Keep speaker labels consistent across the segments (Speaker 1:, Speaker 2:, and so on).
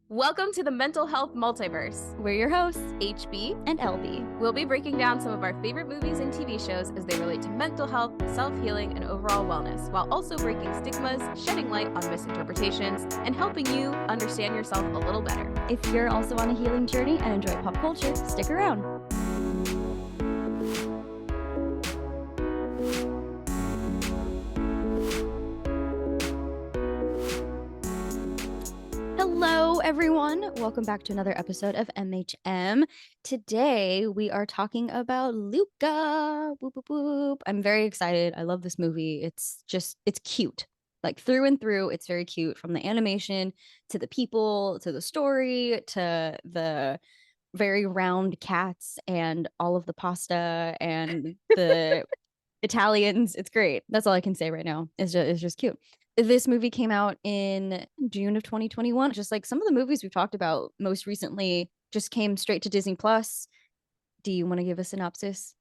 Speaker 1: Welcome to the Mental Health Multiverse.
Speaker 2: We're your hosts,
Speaker 1: HB
Speaker 2: and LB.
Speaker 1: We'll be breaking down some of our favorite movies and TV shows as they relate to mental health, self-healing, and overall wellness, while also breaking stigmas, shedding light on misinterpretations, and helping you understand yourself a little better.
Speaker 2: If you're also on a healing journey and enjoy pop culture, stick around. Hello, everyone. Welcome back to another episode of MHM. Today, we are talking about Luca. Boop, boop, boop. I'm very excited. I love this movie. It's cute. Like through and through, it's very cute, from the animation to the people to the story to the very round cats and all of the pasta and the Italians. It's great. That's all I can say right now. It's just cute. This movie came out in June of 2021. Just like some of the movies we've talked about most recently just came straight to Disney Plus. Do you want to give a synopsis?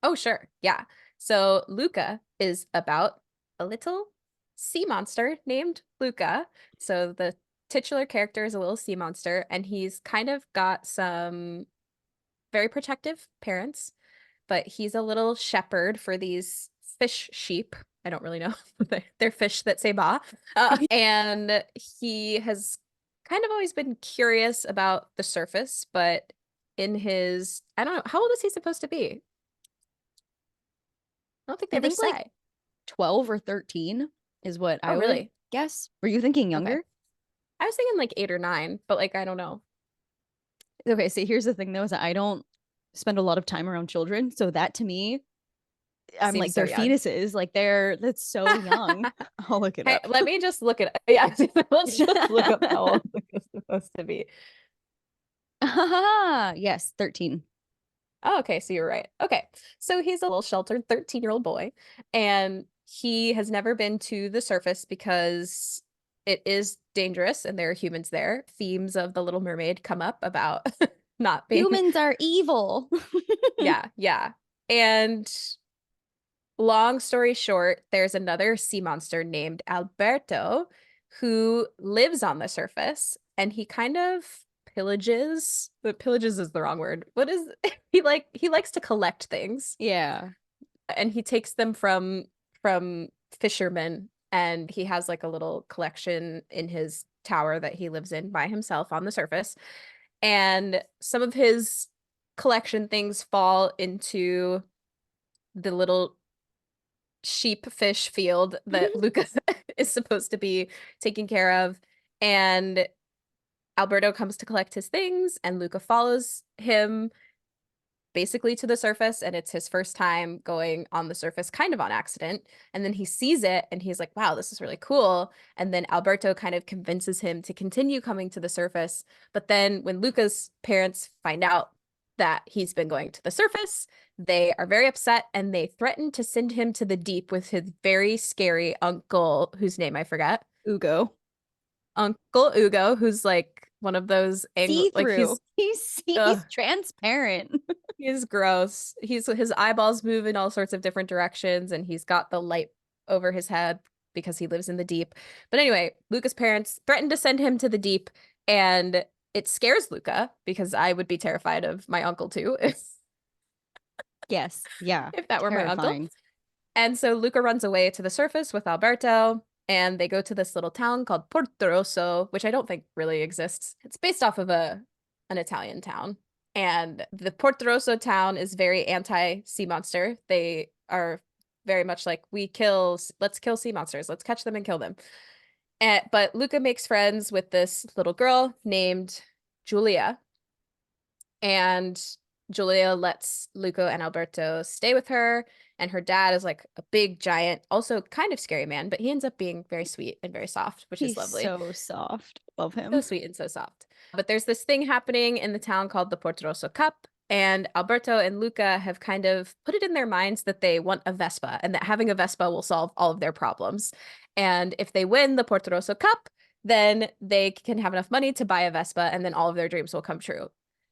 Speaker 1: Oh, sure. Yeah. So Luca is about a little sea monster named Luca. So the titular character is a little sea monster, and he's kind of got some very protective parents, but he's a little shepherd for these fish sheep. I don't really know. They're fish that say ba. And he has kind of always been curious about the surface, but in his, I don't know, how old is he supposed to be? I don't think they
Speaker 2: I
Speaker 1: ever
Speaker 2: think
Speaker 1: say.
Speaker 2: like 12 or 13 is what I would
Speaker 1: Really?
Speaker 2: guess. Were you thinking younger?
Speaker 1: Okay. I was thinking like 8 or 9, but like, I don't know.
Speaker 2: Okay, so here's the thing though, is that I don't spend a lot of time around children. So that to me, I'm
Speaker 1: Seems
Speaker 2: like,
Speaker 1: so
Speaker 2: they're
Speaker 1: young.
Speaker 2: fetuses. Like that's so young. I'll look it
Speaker 1: Hey,
Speaker 2: up.
Speaker 1: let me just look at yeah, let's just look up how old it's supposed to be.
Speaker 2: Yes, 13.
Speaker 1: Oh, okay, so you're right. Okay. So he's a little sheltered 13-year-old boy, and he has never been to the surface because it is dangerous and there are humans there. Themes of The Little Mermaid come up about not being
Speaker 2: Humans are evil.
Speaker 1: yeah, yeah. And long story short, there's another sea monster named Alberto who lives on the surface, and he kind of pillages, but pillages is the wrong word. What is he likes to collect things,
Speaker 2: Yeah.
Speaker 1: and he takes them from fishermen, and he has like a little collection in his tower that he lives in by himself on the surface. And some of his collection things fall into the little sheep fish field that Luca is supposed to be taking care of. And Alberto comes to collect his things, and Luca follows him basically to the surface. And it's his first time going on the surface, kind of on accident. And then he sees it and he's like, wow, this is really cool. And then Alberto kind of convinces him to continue coming to the surface. But then when Luca's parents find out that he's been going to the surface, they are very upset and they threaten to send him to the deep with his very scary uncle, whose name I forget.
Speaker 2: Ugo.
Speaker 1: Uncle Ugo, who's like one of those like
Speaker 2: See-through. He's transparent.
Speaker 1: he's gross. His eyeballs move in all sorts of different directions, and he's got the light over his head because he lives in the deep. But anyway, Luca's parents threaten to send him to the deep, and it scares Luca because I would be terrified of my uncle too
Speaker 2: Yes. Yeah.
Speaker 1: if that were my uncle.
Speaker 2: Terrifying.
Speaker 1: And so Luca runs away to the surface with Alberto, and they go to this little town called Porto Rosso, which I don't think really exists. It's based off of an Italian town. And the Porto Rosso town is very anti-sea monster. They are very much like, let's kill sea monsters. Let's catch them and kill them. But Luca makes friends with this little girl named Giulia. And Giulia lets Luca and Alberto stay with her. And her dad is like a big, giant, also kind of scary man, but he ends up being very sweet and very soft, which is
Speaker 2: He's
Speaker 1: lovely.
Speaker 2: so soft. Love
Speaker 1: So
Speaker 2: him.
Speaker 1: sweet and so soft. But there's this thing happening in the town called the Porto Rosso Cup. And Alberto and Luca have kind of put it in their minds that they want a Vespa and that having a Vespa will solve all of their problems. And if they win the Porto Rosso Cup, then they can have enough money to buy a Vespa, and then all of their dreams will come true.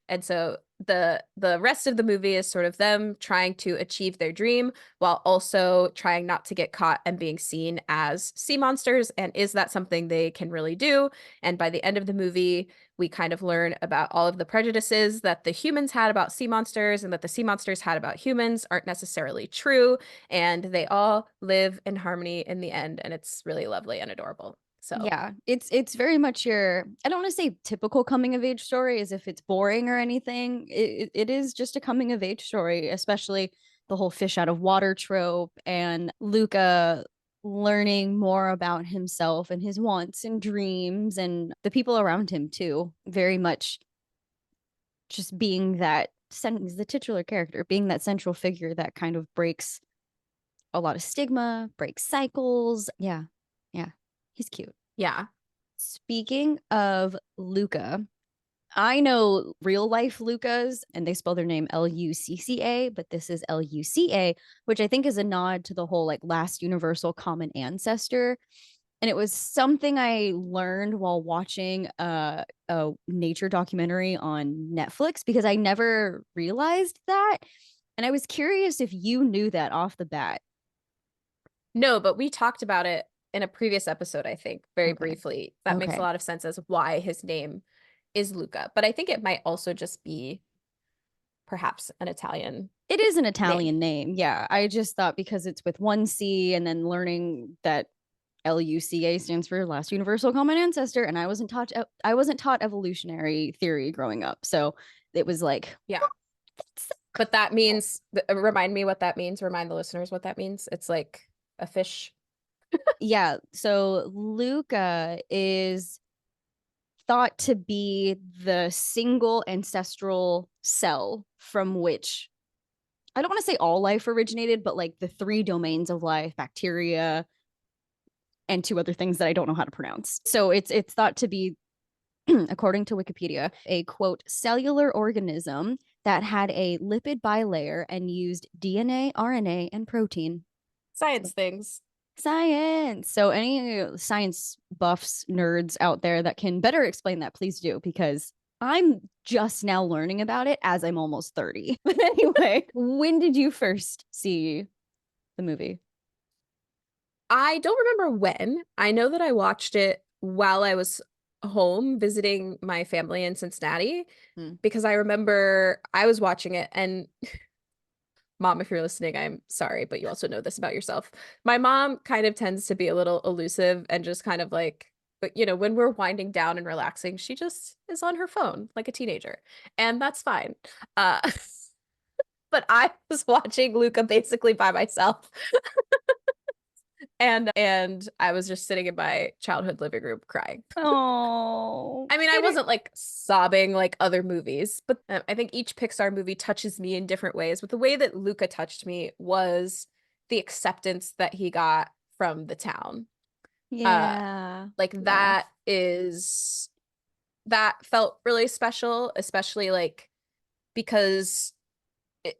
Speaker 1: And so the rest of the movie is sort of them trying to achieve their dream while also trying not to get caught and being seen as sea monsters. And is that something they can really do? And by the end of the movie, we kind of learn about all of the prejudices that the humans had about sea monsters and that the sea monsters had about humans aren't necessarily true. And they all live in harmony in the end. And it's really lovely and adorable. So
Speaker 2: Yeah, it's very much your, I don't want to say typical coming of age story as if it's boring or anything. It is just a coming of age story, especially the whole fish out of water trope and Luca learning more about himself and his wants and dreams and the people around him too. Very much just being that the titular character, being that central figure that kind of breaks a lot of stigma, breaks cycles. Yeah. Yeah. He's cute.
Speaker 1: yeah.
Speaker 2: Speaking of Luca, I know real life Lucas and they spell their name Lucca, but this is Luca, which I think is a nod to the whole like last universal common ancestor. And it was something I learned while watching a nature documentary on Netflix because I never realized that. And I was curious if you knew that off the bat.
Speaker 1: No, but we talked about it in a previous episode, I think, very
Speaker 2: Okay.
Speaker 1: briefly. That makes a
Speaker 2: Okay.
Speaker 1: lot of sense as why his name is Luca. But I think it might also just be perhaps an Italian
Speaker 2: It is an
Speaker 1: name.
Speaker 2: Italian name. Yeah. I just thought because it's with one C and then learning that LUCA stands for last universal common ancestor and I wasn't taught evolutionary theory growing up. So it was like
Speaker 1: Yeah. But that means, remind me what that means. Remind the listeners what that means. It's like a fish.
Speaker 2: yeah, so Luca is thought to be the single ancestral cell from which I don't want to say all life originated, but like the three domains of life, bacteria, and two other things that I don't know how to pronounce. So it's thought to be, according to Wikipedia, a quote cellular organism that had a lipid bilayer and used DNA, RNA, and protein.
Speaker 1: Science things.
Speaker 2: Science. So any science buffs, nerds out there that can better explain that, please do, because I'm just now learning about it as I'm almost 30. But anyway, when did you first see the movie?
Speaker 1: I don't remember when. I know that I watched it while I was home visiting my family in Cincinnati
Speaker 2: Hmm.
Speaker 1: because I remember I was watching it and Mom, if you're listening, I'm sorry, but you also know this about yourself. My mom kind of tends to be a little elusive and just kind of like, but when we're winding down and relaxing, she just is on her phone like a teenager, and that's fine. Uh, but I was watching Luca basically by myself, and I was just sitting in my childhood living room crying.
Speaker 2: Oh,
Speaker 1: I mean, I wasn't like sobbing like other movies, but I think each Pixar movie touches me in different ways. But the way that Luca touched me was the acceptance that he got from the town. Uh,
Speaker 2: yeah.
Speaker 1: like
Speaker 2: Yeah.
Speaker 1: that felt really special, especially like because it,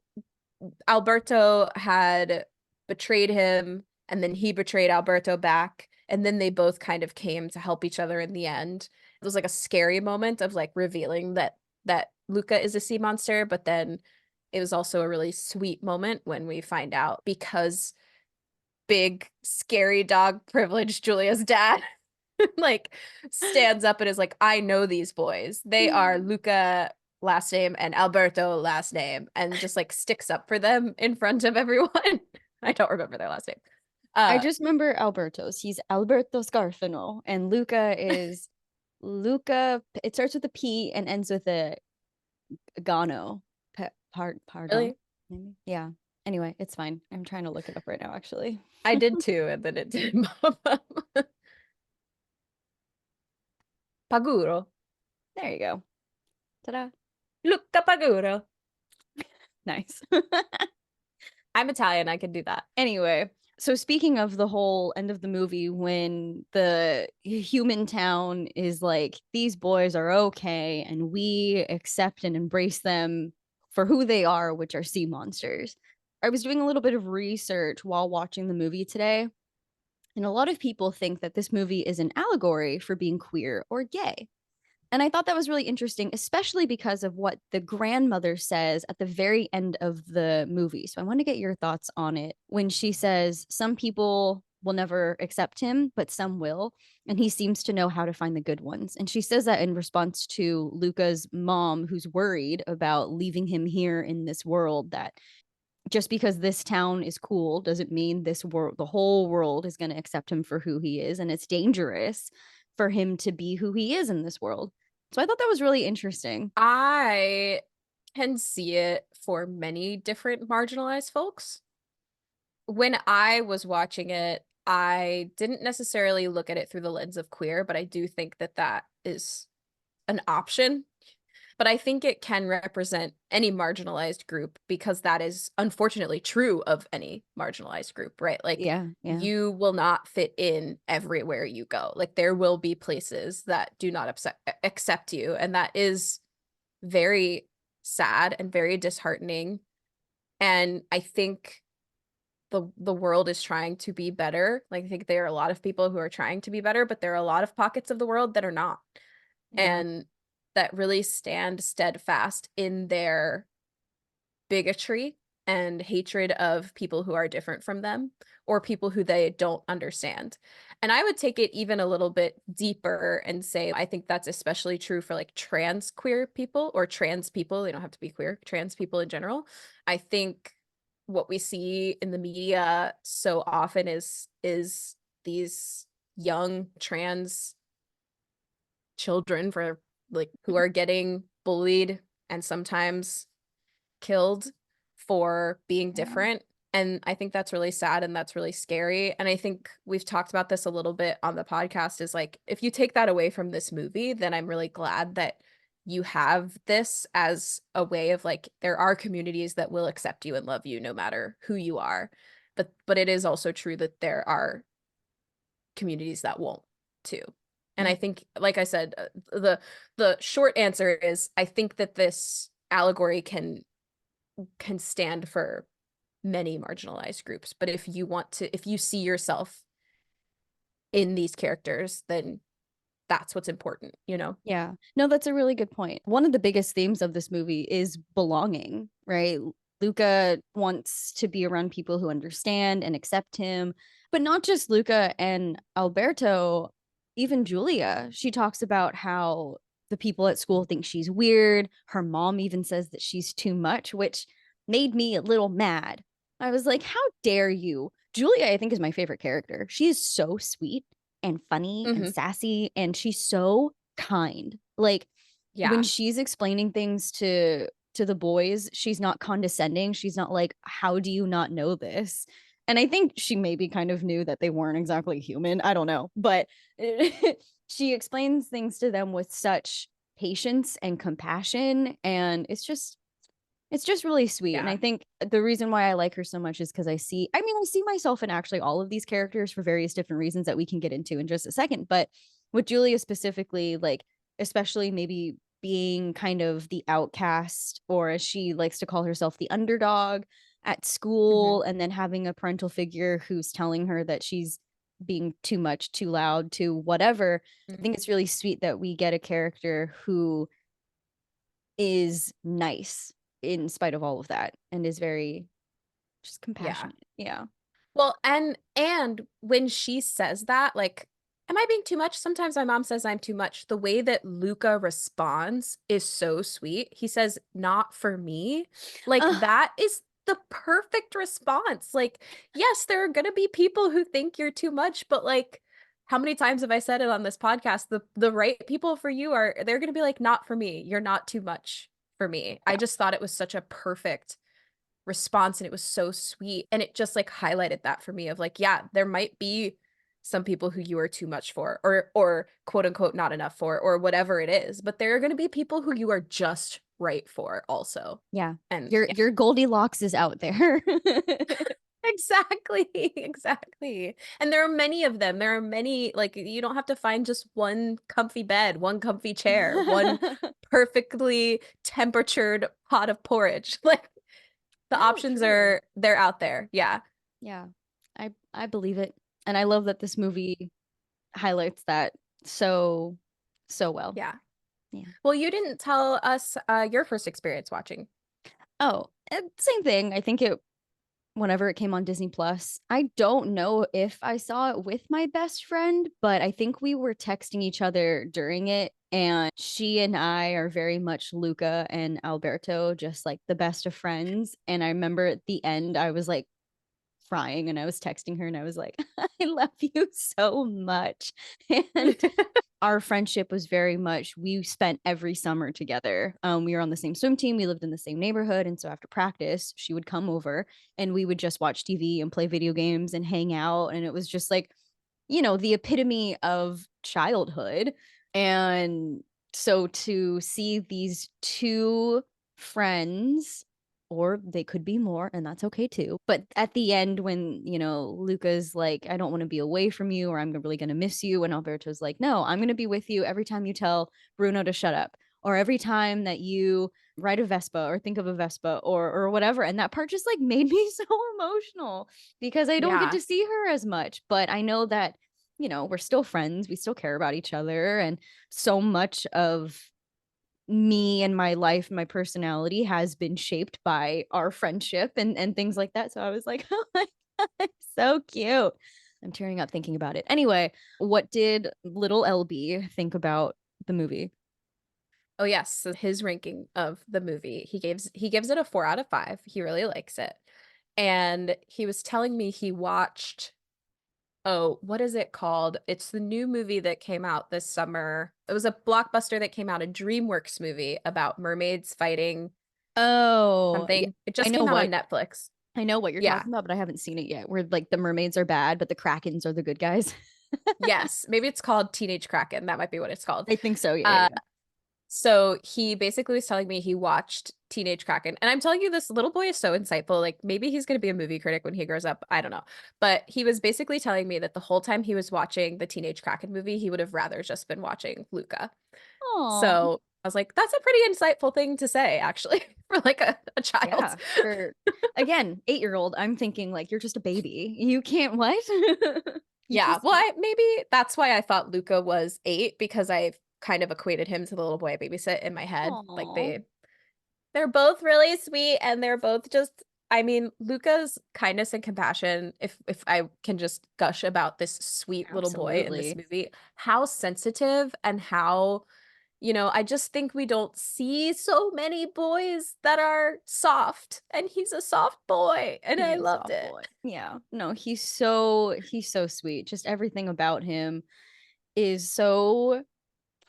Speaker 1: Alberto had betrayed him and then he betrayed Alberto back. And then they both kind of came to help each other in the end. It was like a scary moment of like revealing that Luca is a sea monster, but then it was also a really sweet moment when we find out because big scary dog privilege Julia's dad like stands up and is like, I know these boys. They are Luca last name and Alberto last name, and just like sticks up for them in front of everyone. I don't remember their last name.
Speaker 2: I
Speaker 1: Uh
Speaker 2: just remember Alberto's. He's Alberto Scarfino, and Luca is Luca. It starts with a P and ends with a Gano. Pardon.
Speaker 1: really?
Speaker 2: Maybe. Yeah. Anyway, it's fine. I'm trying to look it up right now, actually.
Speaker 1: I did too, and then it didn't pop up. Paguro.
Speaker 2: There you go. Ta-da.
Speaker 1: Luca Paguro.
Speaker 2: Nice.
Speaker 1: I'm Italian, I can do that.
Speaker 2: Anyway, so speaking of the whole end of the movie, when the human town is like, these boys are okay, and we accept and embrace them for who they are, which are sea monsters. I was doing a little bit of research while watching the movie today, and a lot of people think that this movie is an allegory for being queer or gay. And I thought that was really interesting, especially because of what the grandmother says at the very end of the movie. So I want to get your thoughts on it when she says, some people will never accept him, but some will. And he seems to know how to find the good ones. And she says that in response to Luca's mom, who's worried about leaving him here in this world, that just because this town is cool doesn't mean this world, the whole world, is going to accept him for who he is. And it's dangerous for him to be who he is in this world. So I thought that was really interesting.
Speaker 1: I can see it for many different marginalized folks. When I was watching it, I didn't necessarily look at it through the lens of queer, but I do think that that is an option. But I think it can represent any marginalized group because that is unfortunately true of any marginalized group, right? Like
Speaker 2: Yeah, yeah,
Speaker 1: you will not fit in everywhere you go. Like there will be places that do not accept you, and that is very sad and very disheartening. And I think the world is trying to be better. Like I think there are a lot of people who are trying to be better, but there are a lot of pockets of the world that are not.
Speaker 2: yeah,
Speaker 1: And that really stand steadfast in their bigotry and hatred of people who are different from them or people who they don't understand. And I would take it even a little bit deeper and say I think that's especially true for like trans queer people or trans people. They don't have to be queer, trans people in general. I think what we see in the media so often is these young trans children for like who are getting bullied and sometimes killed for being
Speaker 2: yeah,
Speaker 1: different. And I think that's really sad and that's really scary. And I think we've talked about this a little bit on the podcast is like, if you take that away from this movie, then I'm really glad that you have this as a way of like, there are communities that will accept you and love you no matter who you are. But it is also true that there are communities that won't too. And
Speaker 2: yeah.
Speaker 1: I think, like I said, the short answer is I think that this allegory can stand for many marginalized groups. But if you want to, if you see yourself in these characters, then that's what's important, you know?
Speaker 2: Yeah. No, that's a really good point. One of the biggest themes of this movie is belonging, right? Luca wants to be around people who understand and accept him, but not just Luca and Alberto, even Julia. She talks about how the people at school think she's weird. Her mom even says that she's too much, which made me a little mad. I was like, how dare you? Julia, I think, is my favorite character. She is so sweet and funny and
Speaker 1: Hmm.
Speaker 2: sassy, and she's so kind. Like when
Speaker 1: Yeah.
Speaker 2: she's explaining things to the boys, she's not condescending. She's not like, how do you not know this? And I think she maybe kind of knew that they weren't exactly human. I don't know. But she explains things to them with such patience and compassion. And it's just really sweet. And I
Speaker 1: Yeah.
Speaker 2: think the reason why I like her so much is because I mean, I see myself in actually all of these characters for various different reasons that we can get into in just a second. But with Julia specifically, like, especially maybe being kind of the outcast, or as she likes to call herself, the underdog at
Speaker 1: Hmm.
Speaker 2: school, and then having a parental figure who's telling her that she's being too much, too loud, too whatever. I think it's really sweet that we get a character who is nice in spite of all of that and is very just
Speaker 1: Yeah.
Speaker 2: compassionate. Yeah.
Speaker 1: Well, and when she says that, like, am I being too much? Sometimes my mom says I'm too much. The way that Luca responds is so sweet. He says, "Not for me." Like
Speaker 2: Uh,
Speaker 1: that is the perfect response. Like, yes, there are gonna be people who think you're too much, but like how many times have I said it on this podcast? The right people for you are they're gonna be like, "Not for me. You're not too much for me." I
Speaker 2: yeah.
Speaker 1: just thought it was such a perfect response and it was so sweet and it just like highlighted that for me of like yeah there might be some people who you are too much for or quote unquote not enough for or whatever it is but there are going to be people who you are just right for also
Speaker 2: Yeah.
Speaker 1: and yeah
Speaker 2: Your Goldilocks is out there.
Speaker 1: exactly exactly and there are many of them there are many like you don't have to find just one comfy bed one comfy chair one perfectly temperatured pot of porridge like the
Speaker 2: No,
Speaker 1: options
Speaker 2: truly.
Speaker 1: are they're out there. Yeah.
Speaker 2: Yeah. I believe it. And I love that this movie highlights that so so well.
Speaker 1: Yeah.
Speaker 2: Yeah.
Speaker 1: Well, you didn't tell us your first experience watching.
Speaker 2: Oh, same thing. I think it whenever it came on Disney Plus. I don't know if I saw it with my best friend, but I think we were texting each other during it. And she and I are very much Luca and Alberto, just like the best of friends. And I remember at the end, I was like crying and I was texting her and I was like, I love you so much. And our friendship was very much we spent every summer together. We were on the same swim team. We lived in the same neighborhood, and so after practice, she would come over, and we would just watch TV and play video games and hang out. And it was just like, the epitome of childhood. And so to see these two friends, or they could be more, and that's okay too. But at the end, when, Luca's like, I don't want to be away from you, or I'm really going to miss you. And Alberto's like, no, I'm going to be with you every time you tell Bruno to shut up, or every time that you ride a Vespa or think of a Vespa or whatever. And that part just like made me so emotional because I don't get
Speaker 1: Yeah.
Speaker 2: to see her as much. But I know that, we're still friends. We still care about each other. And so much of me and my life, my personality has been shaped by our friendship and things like that. So I was like, oh my God, so cute. I'm tearing up thinking about it. Anyway, what did little LB think about the movie?
Speaker 1: Oh yes, so his ranking of the movie, he gives it a 4 out of 5. He really likes it. And he was telling me he watched, oh, what is it called? It's the new movie that came out this summer. It was a blockbuster that came out, a DreamWorks movie about mermaids fighting
Speaker 2: Oh, yeah.
Speaker 1: something. It
Speaker 2: I
Speaker 1: just
Speaker 2: know
Speaker 1: came out
Speaker 2: what
Speaker 1: on Netflix.
Speaker 2: I know what you're
Speaker 1: Yeah.
Speaker 2: talking about, but I haven't seen it yet. Where like the mermaids are bad, but the krakens are the good guys.
Speaker 1: Yes, maybe it's called Teenage Kraken. That might be what it's called.
Speaker 2: I think so. Yeah,
Speaker 1: Uh,
Speaker 2: yeah,
Speaker 1: So he basically was telling me he watched Teenage Kraken. And I'm telling you, this little boy is so insightful. Like maybe he's going to be a movie critic when he grows up. I don't know. But he was basically telling me that the whole time he was watching the Teenage Kraken movie, he would have rather just been watching Luca.
Speaker 2: yeah.
Speaker 1: So I was like, that's a pretty insightful thing to say, actually, for like a child.
Speaker 2: Yeah. For again, 8-year-old, I'm thinking like you're just a baby. You can't what? You
Speaker 1: Yeah.
Speaker 2: just
Speaker 1: Well, maybe that's why I thought Luca was 8 because I've kind of equated him to the little boy I babysit in my head. Like
Speaker 2: Aw.
Speaker 1: they're both really sweet and they're both just I mean, Luca's kindness and compassion, if I can just gush about this sweet little boy in this
Speaker 2: Absolutely.
Speaker 1: movie, how sensitive and how, I just think we don't see so many boys that are soft, and he's a soft boy, and
Speaker 2: He's
Speaker 1: I
Speaker 2: a
Speaker 1: loved
Speaker 2: soft
Speaker 1: it.
Speaker 2: boy. Yeah. No, he's so sweet. Just everything about him is so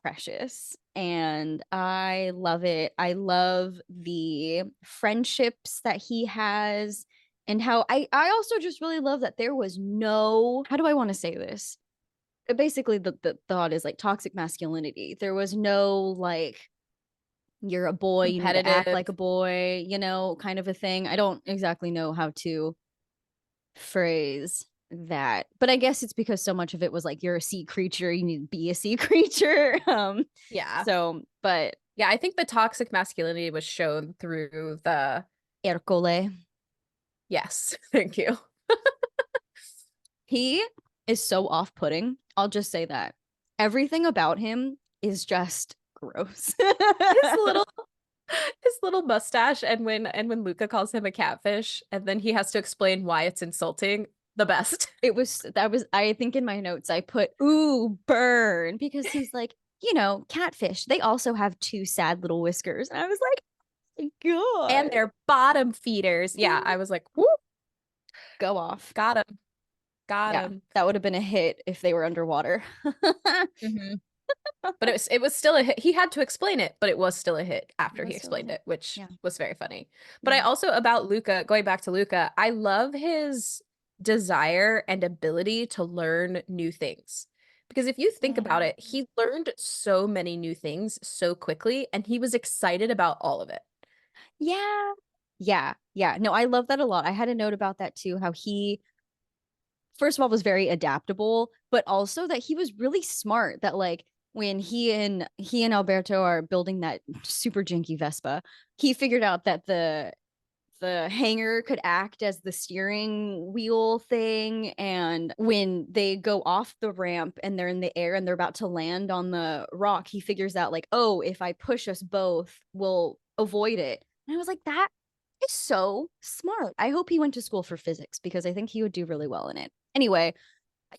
Speaker 2: precious and I love it. I love the friendships that he has and how I also just really love that there was no how do I want to say this? Basically the thought is like toxic masculinity. There was no like you're a boy, you need to act
Speaker 1: Competitive.
Speaker 2: like a boy, kind of a thing. I don't exactly know how to phrase that. But I guess it's because so much of it was like you're a sea creature, you need to be a sea creature.
Speaker 1: Yeah.
Speaker 2: But
Speaker 1: Yeah, I think the toxic masculinity was shown through the
Speaker 2: Ercole,
Speaker 1: yes, thank you.
Speaker 2: he is so off-putting. I'll just say that. Everything about him is just gross.
Speaker 1: His little his little mustache and when Luca calls him a catfish and then he has to explain why it's insulting, the best.
Speaker 2: I think in my notes I put ooh burn because he's like, catfish. They also have two sad little whiskers. And I was like,
Speaker 1: And
Speaker 2: God.
Speaker 1: they're bottom feeders. Yeah, I was like, whoop,
Speaker 2: Go off.
Speaker 1: got him. Got
Speaker 2: Yeah,
Speaker 1: him.
Speaker 2: that would have been a hit if they were underwater.
Speaker 1: Hmm. But it was still a hit. He had to explain it, but it was still a hit
Speaker 2: It
Speaker 1: after he
Speaker 2: was still a
Speaker 1: explained
Speaker 2: hit.
Speaker 1: it, which
Speaker 2: Yeah.
Speaker 1: was very funny. But I
Speaker 2: Yeah.
Speaker 1: also about Luca, going back to Luca, I love his desire and ability to learn new things. Because if you think
Speaker 2: Yeah.
Speaker 1: about it, he learned so many new things so quickly and he was excited about all of it.
Speaker 2: Yeah. Yeah. Yeah. No, I love that a lot. I had a note about that too, how he first of all was very adaptable, but also that he was really smart that like when he and Alberto are building that super janky Vespa, he figured out that the the hanger could act as the steering wheel thing. And when they go off the ramp and they're in the air and they're about to land on the rock, he figures out like, oh, if I push us both, we'll avoid it. And I was like, that is so smart. I hope he went to school for physics because I think he would do really well in it. Anyway,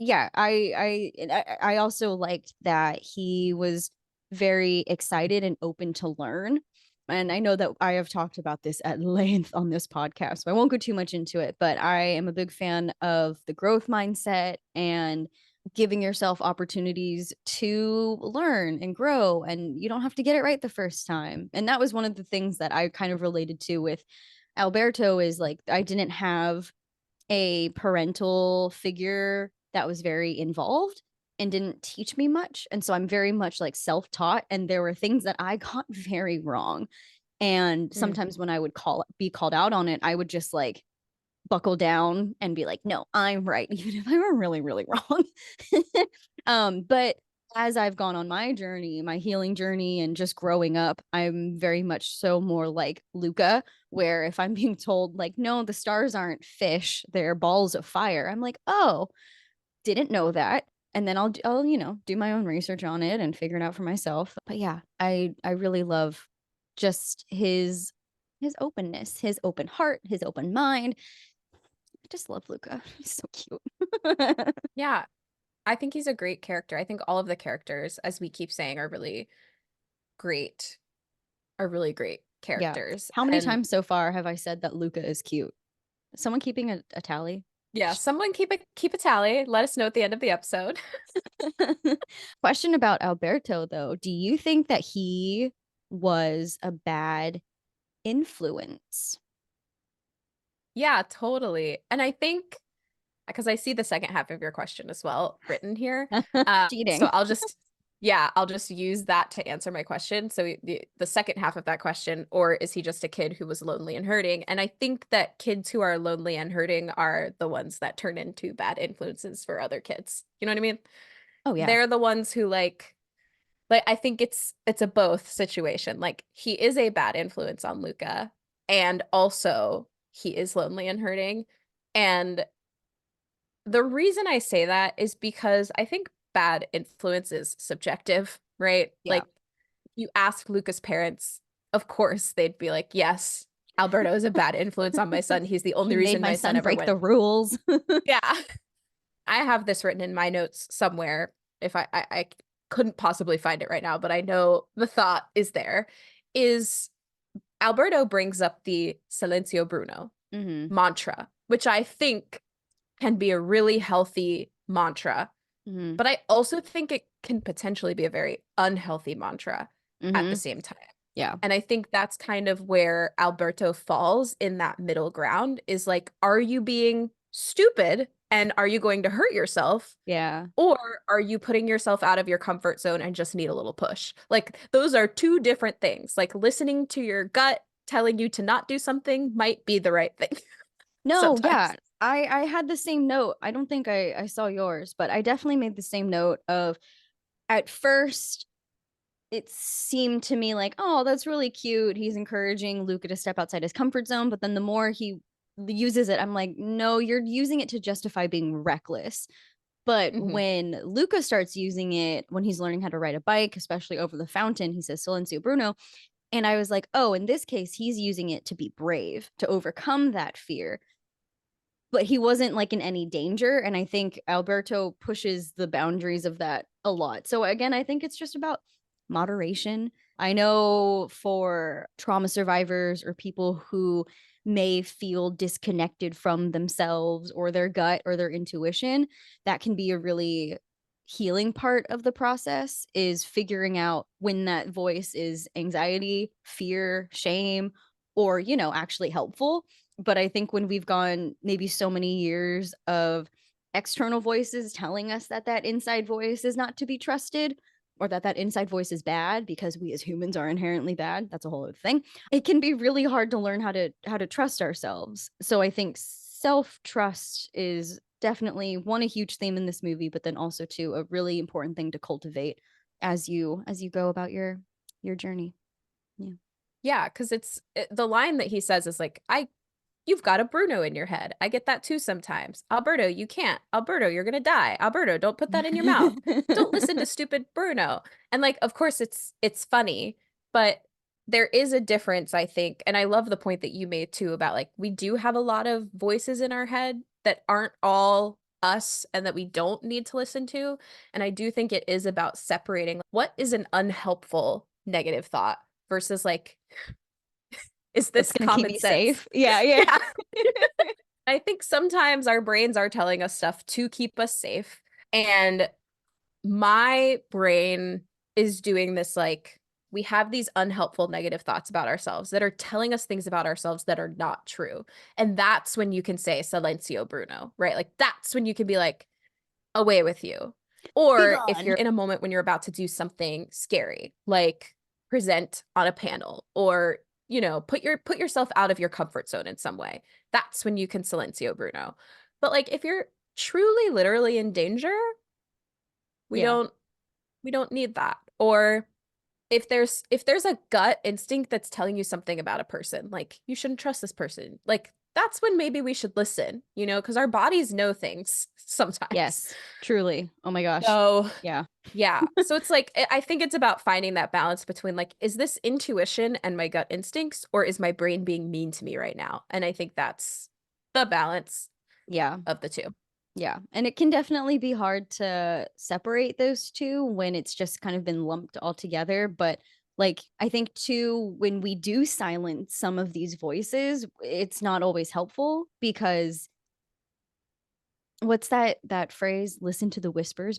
Speaker 2: yeah, I also liked that he was very excited and open to learn. And I know that I have talked about this at length on this podcast, so I won't go too much into it, but I am a big fan of the growth mindset and giving yourself opportunities to learn and grow, and you don't have to get it right the first time. And that was one of the things that I kind of related to with Alberto is like I didn't have a parental figure that was very involved and didn't teach me much. And so I'm very much like self taught. And there were things that I got very wrong. And
Speaker 1: Mm.
Speaker 2: sometimes when I would be called out on it, I would just like buckle down and be like, no, I'm right, even if I were really, really wrong. But as I've gone on my journey, my healing journey, and just growing up, I'm very much so more like Luca, where if I'm being told, like, no, the stars aren't fish, they're balls of fire, I'm like, oh, didn't know that. And then I'll, do my own research on it and figure it out for myself. But yeah, I really love just his openness, his open heart, his open mind. I just love Luca. He's so cute.
Speaker 1: Yeah, I think he's a great character. I think all of the characters, as we keep saying, great, are really great
Speaker 2: Yeah.
Speaker 1: characters.
Speaker 2: How many
Speaker 1: And
Speaker 2: times so far have I said that Luca is cute? Is someone keeping a tally?
Speaker 1: yeah, someone keep a tally. Let us know at the end of the episode.
Speaker 2: Question about Alberto, though. Do you think that he was a bad influence?
Speaker 1: Yeah, totally. And I think because I see the second half of your question as well written here. So
Speaker 2: Cheating.
Speaker 1: I'll just use that to answer my question. So the second half of that question, or is he just a kid who was lonely and hurting? And I think that kids who are lonely and hurting are the ones that turn into bad influences for other kids. You know what I mean?
Speaker 2: Oh, yeah.
Speaker 1: They're the ones who like I think it's a both situation. Like he is a bad influence on Luca, and also he is lonely and hurting. And the reason I say that is because I think bad influence is subjective, right?
Speaker 2: Yeah.
Speaker 1: Like you ask Luca's parents, of course they'd be like, yes, Alberto is a bad influence on my son. He's the
Speaker 2: He
Speaker 1: only
Speaker 2: made
Speaker 1: reason
Speaker 2: my
Speaker 1: my son
Speaker 2: son
Speaker 1: ever
Speaker 2: break
Speaker 1: went.
Speaker 2: the rules.
Speaker 1: Yeah. I have this written in my notes somewhere. If I couldn't possibly find it right now, but I know the thought is there. Is Alberto brings up the Silencio Bruno
Speaker 2: Hmm.
Speaker 1: mantra, which I think can be a really healthy mantra,
Speaker 2: Hmm.
Speaker 1: but I also think it can potentially be a very unhealthy mantra at the
Speaker 2: Hmm.
Speaker 1: same time.
Speaker 2: Yeah.
Speaker 1: And I think that's kind of where Alberto falls in that middle ground is like, are you being stupid and are you going to hurt yourself?
Speaker 2: Yeah.
Speaker 1: Or are you putting yourself out of your comfort zone and just need a little push? Like, those are two different things. Like, listening to your gut telling you to not do something might be the right thing
Speaker 2: No,
Speaker 1: sometimes.
Speaker 2: yeah. I had the same note. I don't think I saw yours, but I definitely made the same note of at first it seemed to me like, oh, that's really cute. He's encouraging Luca to step outside his comfort zone. But then the more he uses it, I'm like, no, you're using it to justify being reckless. But
Speaker 1: Hmm.
Speaker 2: when Luca starts using it, when he's learning how to ride a bike, especially over the fountain, he says, Silencio Bruno. And I was like, oh, in this case, he's using it to be brave, to overcome that fear. But he wasn't like in any danger. And I think Alberto pushes the boundaries of that a lot. So again, I think it's just about moderation. I know for trauma survivors or people who may feel disconnected from themselves or their gut or their intuition, that can be a really healing part of the process is figuring out when that voice is anxiety, fear, shame, or, actually helpful. But I think when we've gone maybe so many years of external voices telling us that that inside voice is not to be trusted or that that inside voice is bad because we as humans are inherently bad, that's a whole other thing. It can be really hard to learn how to trust ourselves. So I think self-trust is definitely one a huge theme in this movie, but then also two a really important thing to cultivate as you go about your journey. Yeah.
Speaker 1: Yeah, because the line that he says is like, You've got a Bruno in your head. I get that too sometimes. Alberto, you can't. Alberto, you're gonna die. Alberto, don't put that in your mouth. Don't listen to stupid Bruno. And like, of course it's funny, but there is a difference, I think. And I love the point that you made too about like we do have a lot of voices in our head that aren't all us and that we don't need to listen to. And I do think it is about separating what is an unhelpful negative thought versus like, is
Speaker 2: What's
Speaker 1: this
Speaker 2: gonna keep
Speaker 1: common
Speaker 2: me
Speaker 1: sense?
Speaker 2: safe? Yeah, yeah.
Speaker 1: Yeah. I think sometimes our brains are telling us stuff to keep us safe. And my brain is doing this like, we have these unhelpful negative thoughts about ourselves that are telling us things about ourselves that are not true. And that's when you can say silencio Bruno, right? Like that's when you can be like, away with you.
Speaker 2: Be
Speaker 1: Or if
Speaker 2: gone.
Speaker 1: you're in a moment when you're about to do something scary, like present on a panel or, you know, put yourself out of your comfort zone in some way. That's when you can silencio Bruno. But like if you're truly literally in danger, we
Speaker 2: Yeah.
Speaker 1: don't we don't need that. Or if there's a gut instinct that's telling you something about a person, like you shouldn't trust this person. Like that's when maybe we should listen, you know, because our bodies know things sometimes.
Speaker 2: Yes, truly. Oh my gosh.
Speaker 1: So
Speaker 2: Yeah.
Speaker 1: yeah. So it's like I think it's about finding that balance between like, is this intuition and my gut instincts, or is my brain being mean to me right now? And I think that's the balance
Speaker 2: Yeah.
Speaker 1: of the two.
Speaker 2: Yeah. And it can definitely be hard to separate those two when it's just kind of been lumped all together. But like, I think too, when we do silence some of these voices, it's not always helpful because what's that phrase, listen to the whispers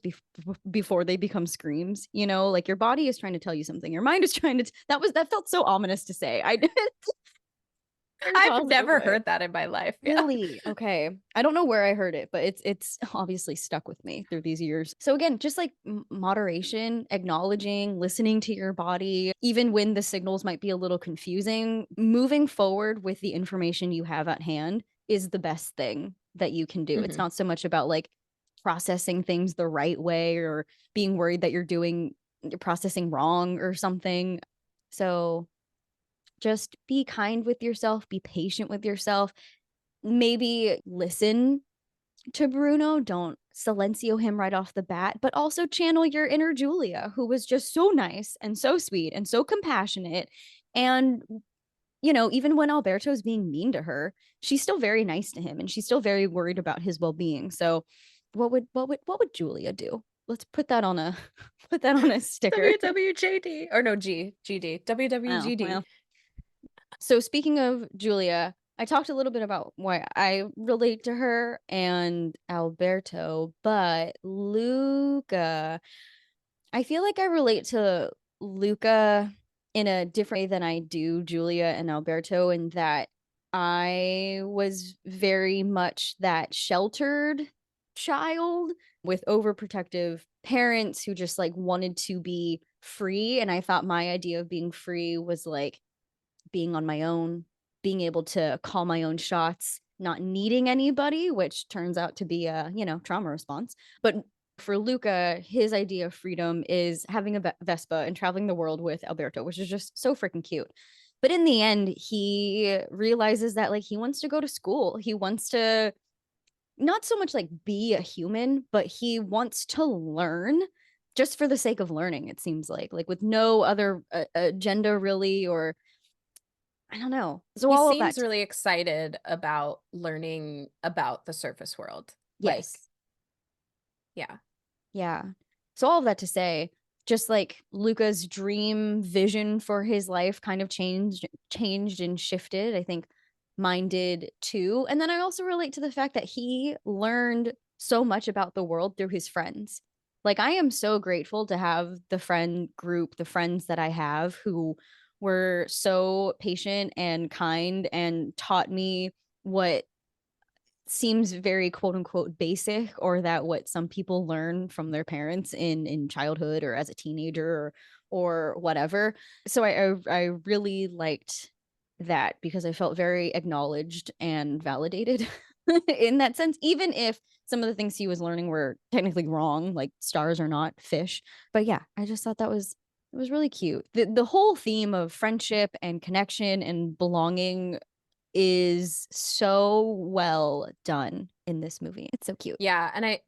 Speaker 2: before they become screams, you know, like your body is trying to tell you something, your mind is trying to that felt so ominous to say. I very
Speaker 1: I've
Speaker 2: positive
Speaker 1: never
Speaker 2: way.
Speaker 1: heard that in my life. Yeah.
Speaker 2: Really? Okay. I don't know where I heard it, but it's obviously stuck with me through these years. So again, just like moderation, acknowledging, listening to your body, even when the signals might be a little confusing, moving forward with the information you have at hand is the best thing that you can do. It's
Speaker 1: Hmm.
Speaker 2: not so much about like processing things the right way or being worried that you're processing wrong or something. So just be kind with yourself, be patient with yourself, maybe listen to Bruno, don't silencio him right off the bat, but also channel your inner Julia, who was just so nice and so sweet and so compassionate. And, you know, even when Alberto's being mean to her, she's still very nice to him and she's still very worried about his well-being. So what would Julia do? Let's put that on a put that on a sticker.
Speaker 1: WWJD or no GD
Speaker 2: Oh,
Speaker 1: WWGD.
Speaker 2: well. So speaking of Julia, I talked a little bit about why I relate to her and Alberto, but Luca, I feel like I relate to Luca in a different way than I do Julia and Alberto, in that I was very much that sheltered child with overprotective parents who just like wanted to be free. And I thought my idea of being free was like being on my own, being able to call my own shots, not needing anybody, which turns out to be a, you know, trauma response. But for Luca, his idea of freedom is having a Vespa and traveling the world with Alberto, which is just so freaking cute. But in the end, he realizes that like he wants to go to school. He wants to not so much like be a human, but he wants to learn just for the sake of learning, it seems like with no other agenda really, or I don't know. So
Speaker 1: He
Speaker 2: all of that
Speaker 1: seems really excited about learning about the surface world. Like,
Speaker 2: yes.
Speaker 1: yeah.
Speaker 2: Yeah. So all of that to say, just like Luca's dream vision for his life kind of changed and shifted. I think mine did too. And then I also relate to the fact that he learned so much about the world through his friends. Like I am so grateful to have the friend group, the friends that I have who were so patient and kind and taught me what seems very quote unquote basic, or that what some people learn from their parents in childhood or as a teenager or whatever. So I really liked that because I felt very acknowledged and validated in that sense, even if some of the things he was learning were technically wrong, like stars are not fish. But yeah, I just thought that was it was really cute. The whole theme of friendship and connection and belonging is so well done in this movie. It's so cute.
Speaker 1: Yeah, and I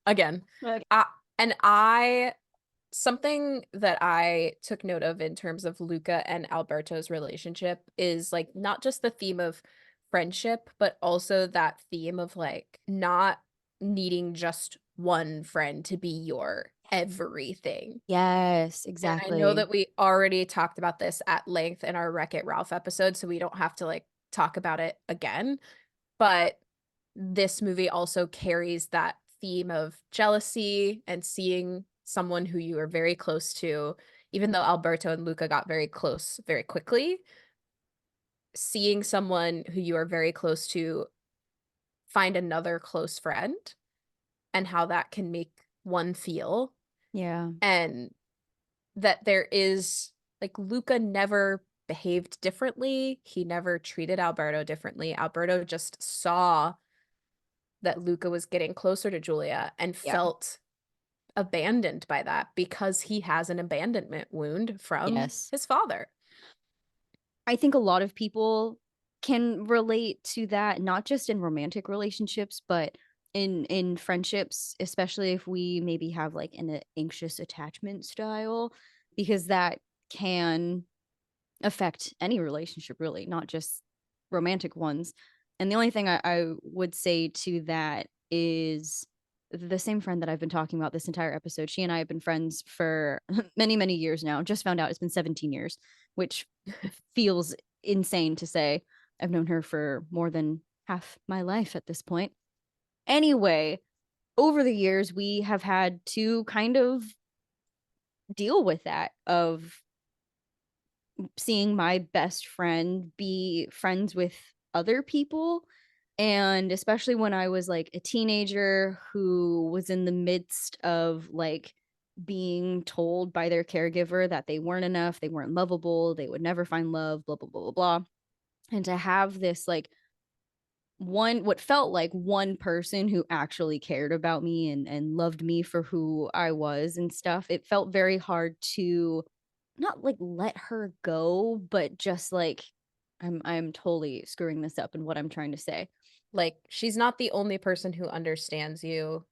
Speaker 1: again,
Speaker 2: Okay.
Speaker 1: I and I something that I took note of in terms of Luca and Alberto's relationship is like not just the theme of friendship, but also that theme of like not needing just one friend to be your everything.
Speaker 2: Yes,
Speaker 1: And I know
Speaker 2: exactly.
Speaker 1: that we already talked about this at length in our Wreck-It Ralph episode, so we don't have to like talk about it again. But this movie also carries that theme of jealousy and seeing someone who you are very close to, even though Alberto and Luca got very close very quickly, seeing someone who you are very close to find another close friend and how that can make one feel.
Speaker 2: Yeah.
Speaker 1: And that there is like Luca never behaved differently. He never treated Alberto differently. Alberto just saw that Luca was getting closer to Julia and
Speaker 2: Yeah.
Speaker 1: felt abandoned by that because he has an abandonment wound from
Speaker 2: Yes.
Speaker 1: his father.
Speaker 2: I think a lot of people can relate to that, not just in romantic relationships, but in friendships, especially if we maybe have like an anxious attachment style, because that can affect any relationship, really, not just romantic ones. And the only thing I would say to that is the same friend that I've been talking about this entire episode. She and I have been friends for many, many years now. Just found out it's been 17 years, which feels insane to say. I've known her for more than half my life at this point. Anyway, over the years, we have had to kind of deal with that of seeing my best friend be friends with other people. And especially when I was like a teenager who was in the midst of like being told by their caregiver that they weren't enough, they weren't lovable, they would never find love, blah, blah, blah, blah, blah. And to have this like what felt like one person who actually cared about me and loved me for who I was and stuff, it felt very hard to not like let her go, but just like I'm totally screwing this up in what I'm trying to say.
Speaker 1: Like, she's not the only person who understands you,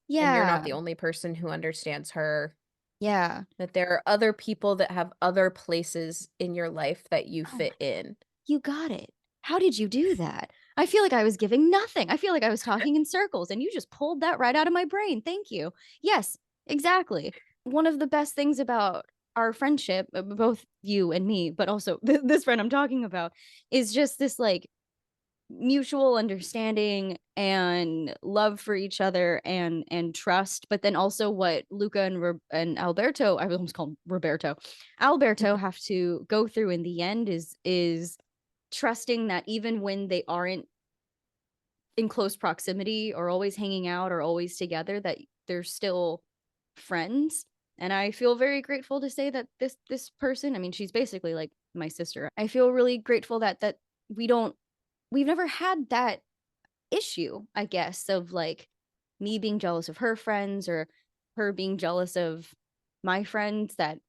Speaker 1: and you're not
Speaker 2: Yeah.
Speaker 1: the only person who understands her.
Speaker 2: Yeah.
Speaker 1: That there are other people that have other places in your life that you
Speaker 2: Oh my,
Speaker 1: fit in.
Speaker 2: you got it. How did you do that? I feel like I was giving nothing. I feel like I was talking in circles and you just pulled that right out of my brain. Thank you. Yes, exactly. One of the best things about our friendship, both you and me, but also this friend I'm talking about, is just this like mutual understanding and love for each other and trust, but then also what Luca and Alberto, I almost called Roberto, Alberto have to go through in the end is trusting that even when they aren't in close proximity or always hanging out or always together, that they're still friends. And I feel very grateful to say that this person, I mean, she's basically like my sister. I feel really grateful that we don't we've never had that issue, I guess, of like me being jealous of her friends or her being jealous of my friends, that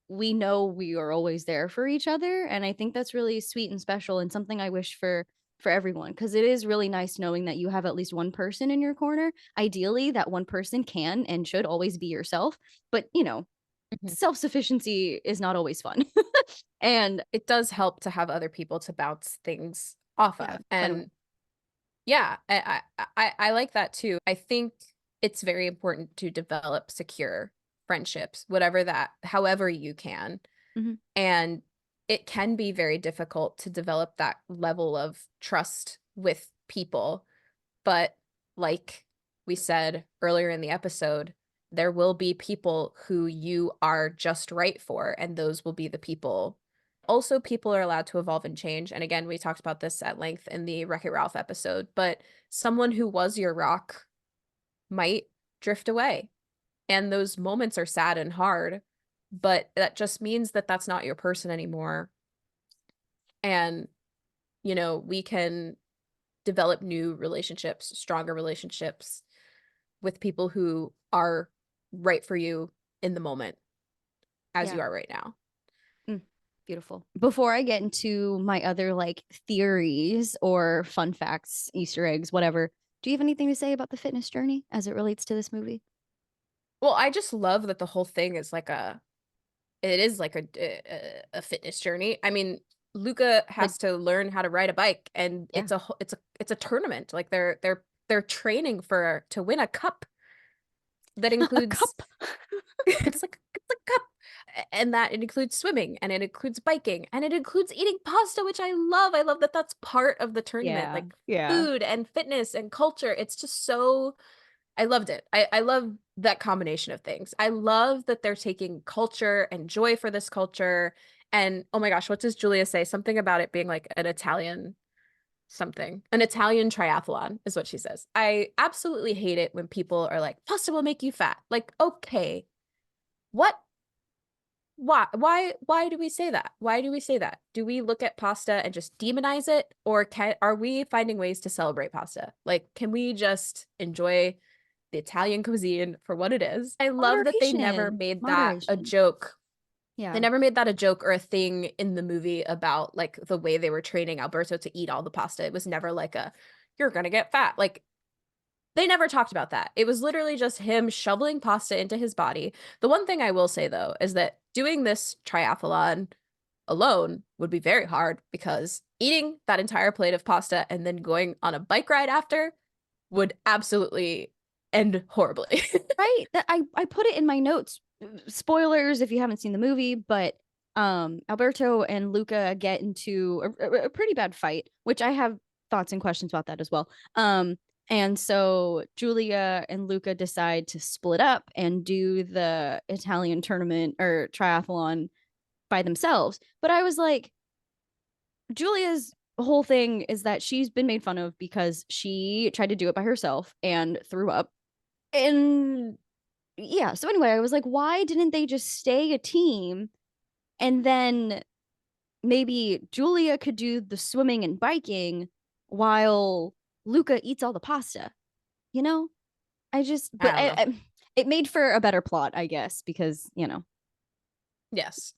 Speaker 2: we know we are always there for each other. And I think that's really sweet and special and something I wish for everyone, because it is really nice knowing that you have at least one person in your corner. Ideally, that one person can and should always be yourself. But,
Speaker 1: Mhm.
Speaker 2: self-sufficiency is not always fun. And
Speaker 1: It does help to have other people to bounce things off
Speaker 2: yeah,
Speaker 1: of.
Speaker 2: by the way.
Speaker 1: And yeah, I like that too. I think it's very important to develop secure friendships, whatever that, however you can.
Speaker 2: Mhm.
Speaker 1: And it can be very difficult to develop that level of trust with people. But like we said earlier in the episode, there will be people who you are just right for, and those will be the people. Also, people are allowed to evolve and change. And again, we talked about this at length in the Wreck-It Ralph episode, but someone who was your rock might drift away. And those moments are sad and hard, but that just means that that's not your person anymore. And, we can develop new relationships, stronger relationships with people who are right for you in the moment as
Speaker 2: Yeah.
Speaker 1: you are right now.
Speaker 2: Mm. Beautiful. Before I get into my other like theories or fun facts, Easter eggs, whatever, do you have anything to say about the fitness journey as it relates to this movie?
Speaker 1: Well, I just love that the whole thing is it is like a fitness journey. I mean, Luca
Speaker 2: Like,
Speaker 1: has to learn how to ride a bike, and
Speaker 2: yeah,
Speaker 1: it's a tournament. Like they're training for to win a cup that
Speaker 2: a
Speaker 1: includes
Speaker 2: cup.
Speaker 1: it's a cup. And that it includes swimming, and it includes biking, and it includes eating pasta, which I love. I love that that's part of the tournament,
Speaker 2: Yeah,
Speaker 1: like
Speaker 2: yeah.
Speaker 1: food and fitness and culture. It's just so I loved it. I love that combination of things. I love that they're taking culture and joy for this culture. And oh my gosh, what does Julia say? Something about it being like an Italian something. An Italian triathlon is what she says. I absolutely hate it when people are like, pasta will make you fat. Like, okay, what? Why do we say that? Why do we say that? Do we look at pasta and just demonize it, or are we finding ways to celebrate pasta? Like, can we just enjoy the Italian cuisine for what it is? I love that they never
Speaker 2: Moderation.
Speaker 1: made that a
Speaker 2: Moderation.
Speaker 1: joke. They
Speaker 2: Yeah.
Speaker 1: never made that a joke or a thing in the movie about like the way they were training Alberto to eat all the pasta. It was never like a you're gonna get fat. Like they never talked about that. It was literally just him shoveling pasta into his body. The one thing I will say though is that doing this triathlon alone would be very hard because eating that entire plate of pasta and then going on a bike ride after would absolutely end horribly.
Speaker 2: Right? That I put it in my notes. Spoilers if you haven't seen the movie, but Alberto and Luca get into a pretty bad fight, which I have thoughts and questions about that as well. And so Julia and Luca decide to split up and do the Italian tournament or triathlon by themselves. But I was like, Julia's whole thing is that she's been made fun of because she tried to do it by herself and threw up. And yeah, so anyway, I was like, why didn't they just stay a team and then maybe Julia could do the swimming and biking while Luca eats all the pasta? You know? I just,
Speaker 1: I
Speaker 2: but
Speaker 1: don't know.
Speaker 2: it made for a better plot, I guess, because,
Speaker 1: Yes,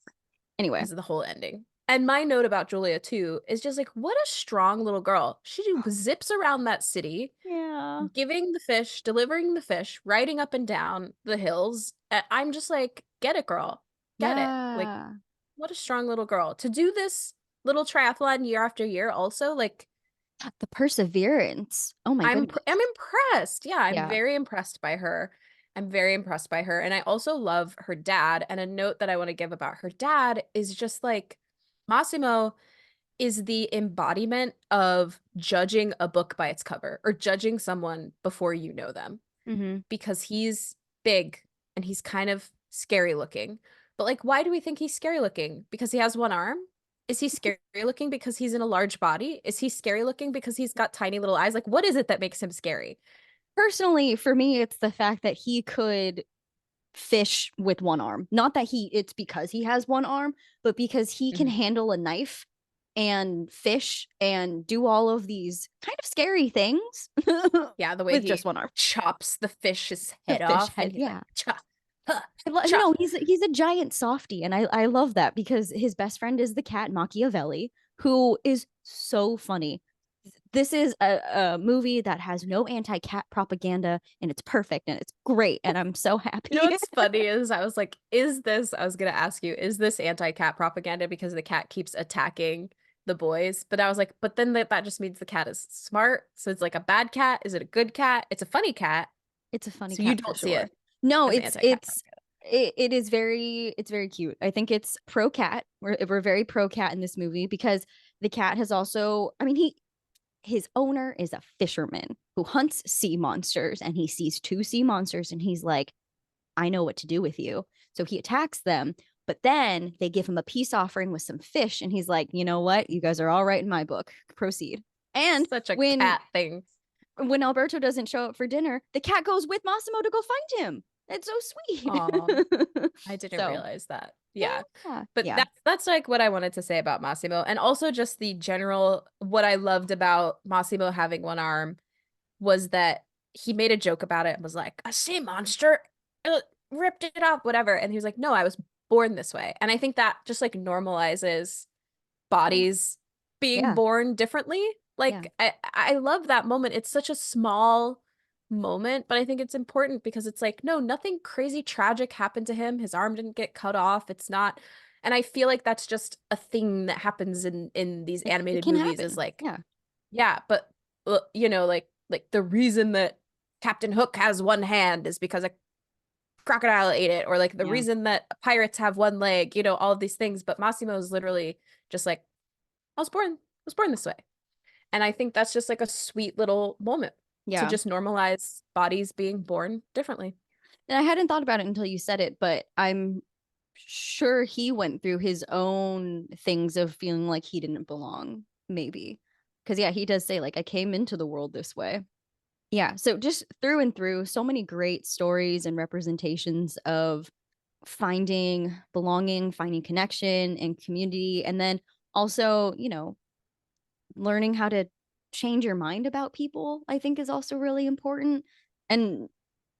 Speaker 2: anyway.
Speaker 1: because of the whole ending. And my note about Julia too is just like what a strong little girl. She zips around that city
Speaker 2: Yeah.
Speaker 1: giving the fish, delivering the fish, riding up and down the hills. I'm just like, get it, girl. Get it. Like,
Speaker 2: Yeah.
Speaker 1: what a strong little girl. To do this little triathlon year after year, also, like,
Speaker 2: The perseverance. Oh my
Speaker 1: I'm
Speaker 2: goodness.
Speaker 1: impressed. Yeah, I'm
Speaker 2: Yeah.
Speaker 1: very impressed by her. I'm very impressed by her. And I also love her dad. And a note that I want to give about her dad is just like Massimo is the embodiment of judging a book by its cover or judging someone before you know them
Speaker 2: Mm-hmm.
Speaker 1: because he's big and he's kind of scary looking. But like, why do we think he's scary looking? Because he has one arm? Is he scary looking because he's in a large body? Is he scary looking because he's got tiny little eyes? Like, what is it that makes him scary?
Speaker 2: Personally, for me, it's the fact that he could fish with one arm. Not that it's because he has one arm, but because he can
Speaker 1: Mhm.
Speaker 2: handle a knife and fish and do all of these kind of scary things
Speaker 1: Yeah, the way
Speaker 2: with just
Speaker 1: he
Speaker 2: one arm.
Speaker 1: chops the fish's
Speaker 2: The
Speaker 1: head
Speaker 2: fish
Speaker 1: off
Speaker 2: head,
Speaker 1: and he's like,
Speaker 2: yeah.
Speaker 1: chop, huh,
Speaker 2: You
Speaker 1: chop.
Speaker 2: know, he's a giant softie, and I love that because his best friend is the cat Machiavelli, who is so funny. This is a movie that has no anti-cat propaganda, and it's perfect and it's great, and I'm so
Speaker 1: You know
Speaker 2: happy.
Speaker 1: what's funny is I was like, I was gonna ask you, is this anti-cat propaganda because the cat keeps attacking the boys? But I was like, but then that just means the cat is smart. So it's like a bad cat. Is it a good cat? It's a funny cat.
Speaker 2: It's a funny
Speaker 1: So you
Speaker 2: cat for
Speaker 1: don't see
Speaker 2: sure.
Speaker 1: it
Speaker 2: No,
Speaker 1: as anti-cat propaganda.
Speaker 2: it is very cute. I think it's pro cat. We're very pro cat in this movie because the cat has also, I mean, his owner is a fisherman who hunts sea monsters, and he sees two sea monsters and he's like, I know what to do with you. So he attacks them, but then they give him a peace offering with some fish, and he's like, you know what? You guys are all right in my book. Proceed. And
Speaker 1: Such a
Speaker 2: when
Speaker 1: cat thing.
Speaker 2: Alberto doesn't show up for dinner, the cat goes with Massimo to go find him. It's so
Speaker 1: Oh,
Speaker 2: sweet.
Speaker 1: I didn't
Speaker 2: So
Speaker 1: realize that. Yeah.
Speaker 2: yeah,
Speaker 1: But
Speaker 2: yeah.
Speaker 1: that's like what I wanted to say about Massimo. And also just the general what I loved about Massimo having one arm was that he made a joke about it and was like, a sea monster ripped it off, whatever. And he was like, no, I was born this way. And I think that just like normalizes bodies being
Speaker 2: Yeah.
Speaker 1: born differently.
Speaker 2: Yeah.
Speaker 1: Like I love that moment. It's such a small moment, but I think it's important because it's like, no, nothing crazy tragic happened to him. His arm didn't get cut off. It's not, and I feel like that's just a thing that happens in these
Speaker 2: It
Speaker 1: animated
Speaker 2: can
Speaker 1: movies is
Speaker 2: happen.
Speaker 1: like,
Speaker 2: Yeah.
Speaker 1: yeah, but you know, like the reason that Captain Hook has one hand is because a crocodile ate it, or like the
Speaker 2: Yeah.
Speaker 1: reason that pirates have one leg, you know, all of these things. But Massimo is literally just like, I was born this way. And I think that's just like a sweet little moment to
Speaker 2: Yeah.
Speaker 1: just normalize bodies being born differently.
Speaker 2: And I hadn't thought about it until you said it, but I'm sure he went through his own things of feeling like he didn't belong, maybe. Because, yeah, he does say, like, I came into the world this way. Yeah. So, just through and through, so many great stories and representations of finding belonging, finding connection and community. And then also, learning how to change your mind about people, I think is also really important. And